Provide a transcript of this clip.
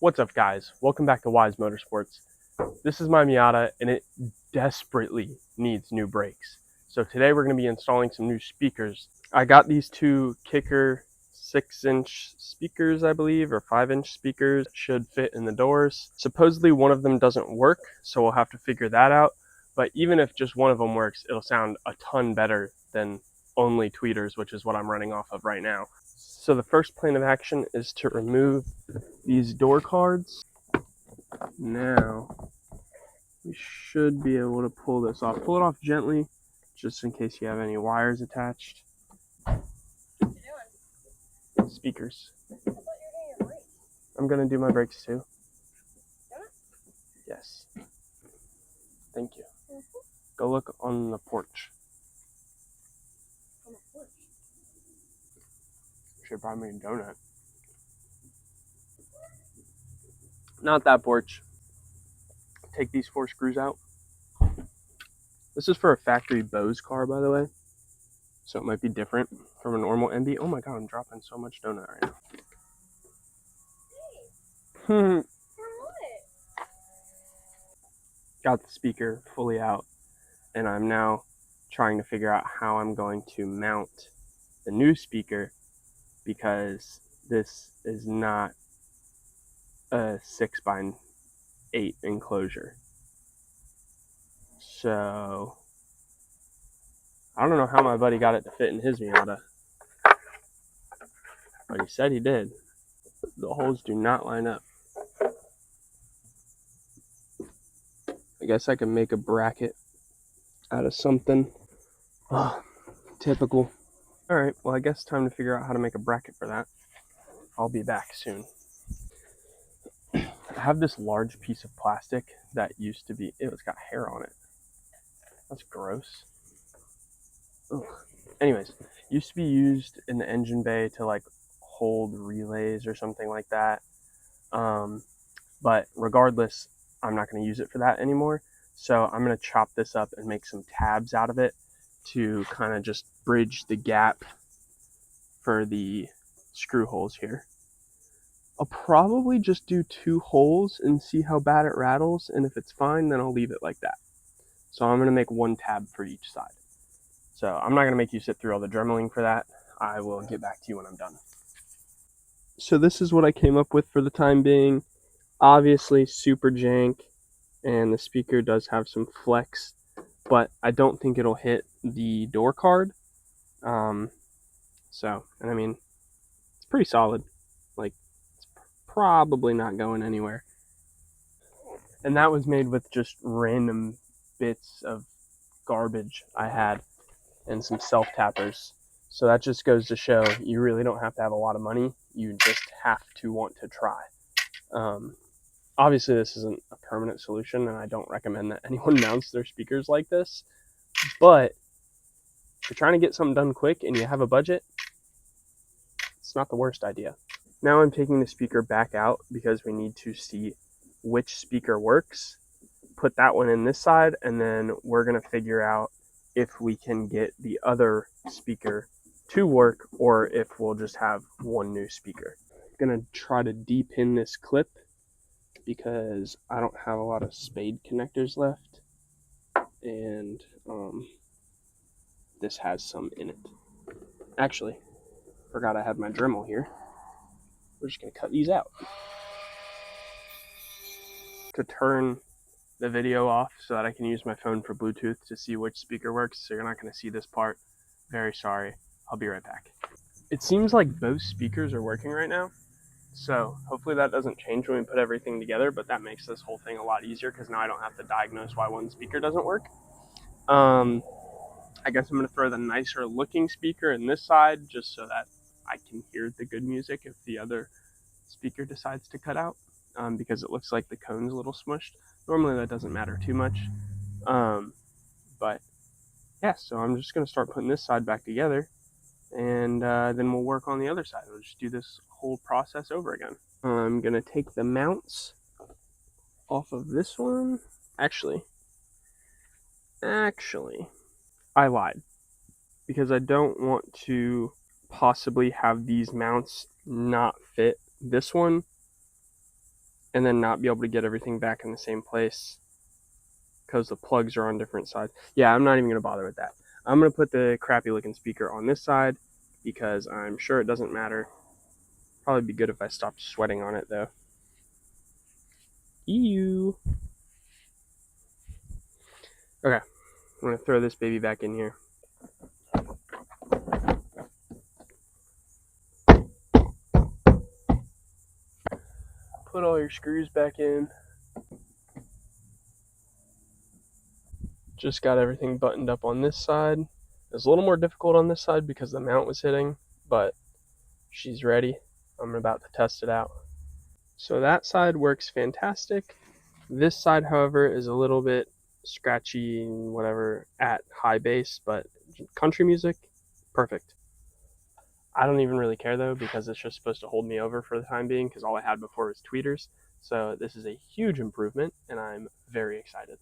What's up, guys? Welcome back to Wise Motorsports. This is my Miata and it desperately needs new brakes. So today we're going to be installing some new speakers. I got these two Kicker 6-inch speakers, I believe, or 5-inch speakers. Should fit in the doors. Supposedly one of them doesn't work, so we'll have to figure that out. But even if just one of them works, it'll sound a ton better than only tweeters, which is what I'm running off of right now. So the first plan of action is to remove these door cards. Now we should be able to pull this off. Pull it off gently, just in case you have any wires attached. What are you doing? Speakers. I thought you were doing your brakes. I'm gonna do my brakes too. Yeah? Yes. Thank you. Go look on the porch. On the porch. Should buy me a donut. Not that porch. Take these 4 screws out. This is for a factory Bose car, by the way. So it might be different from a normal MB. Oh my god, I'm dropping so much donut right now. Hey, for what? Got the speaker fully out, and I'm now trying to figure out how I'm going to mount the new speaker, because this is not a 6x8 enclosure. So I don't know how my buddy got it to fit in his Miata, but he said he did. The holes do not line up. I guess I can make a bracket out of something. Oh, typical. Alright, well I guess it's time to figure out how to make a bracket for that. I'll be back soon. I have this large piece of plastic that used to be, it's got hair on it. That's gross. Ugh. Anyways, used to be used in the engine bay to like hold relays or something like that. But regardless, I'm not going to use it for that anymore. So I'm going to chop this up and make some tabs out of it to kind of just bridge the gap for the screw holes here. I'll probably just do 2 holes and see how bad it rattles, and if it's fine, then I'll leave it like that. So I'm going to make 1 tab for each side. So I'm not going to make you sit through all the dremeling for that. I will get back to you when I'm done. So this is what I came up with for the time being. Obviously super jank, and the speaker does have some flex, but I don't think it'll hit the door card. And I mean, it's pretty solid. Like, it's probably not going anywhere. And that was made with just random bits of garbage I had and some self-tappers. So that just goes to show you really don't have to have a lot of money. You just have to want to try. Obviously this isn't a permanent solution, and I don't recommend that anyone mounts their speakers like this, but if you're trying to get something done quick and you have a budget, it's not the worst idea. Now I'm taking the speaker back out because we need to see which speaker works. Put that one in this side, and then we're going to figure out if we can get the other speaker to work or if we'll just have 1 new speaker. I'm going to try to de-pin this clip because I don't have a lot of spade connectors left, and this has some in it. Actually, forgot I had my Dremel here. We're just going to cut these out. To turn the video off so that I can use my phone for Bluetooth to see which speaker works, so you're not going to see this part. Very sorry. I'll be right back. It seems like both speakers are working right now, so hopefully that doesn't change when we put everything together, but that makes this whole thing a lot easier because now I don't have to diagnose why 1 speaker doesn't work. I guess I'm going to throw the nicer looking speaker in this side just so that I can hear the good music if the other speaker decides to cut out, because it looks like the cone's a little smushed. Normally that doesn't matter too much, but yeah, so I'm just going to start putting this side back together, and then we'll work on the other side. We'll just do this whole process over again. I'm going to take the mounts off of this one. Actually, I lied, because I don't want to possibly have these mounts not fit this one and then not be able to get everything back in the same place because the plugs are on different sides. Yeah, I'm not even going to bother with that. I'm going to put the crappy looking speaker on this side because I'm sure it doesn't matter. Probably be good if I stopped sweating on it though. Ew. Okay, I'm going to throw this baby back in here. Put all your screws back in. Just got everything buttoned up on this side. It was a little more difficult on this side because the mount was hitting, but she's ready. I'm about to test it out. So that side works fantastic. This side, however, is a little bit scratchy and whatever at high bass, but country music, perfect. I don't even really care though because it's just supposed to hold me over for the time being because all I had before was tweeters. So this is a huge improvement and I'm very excited.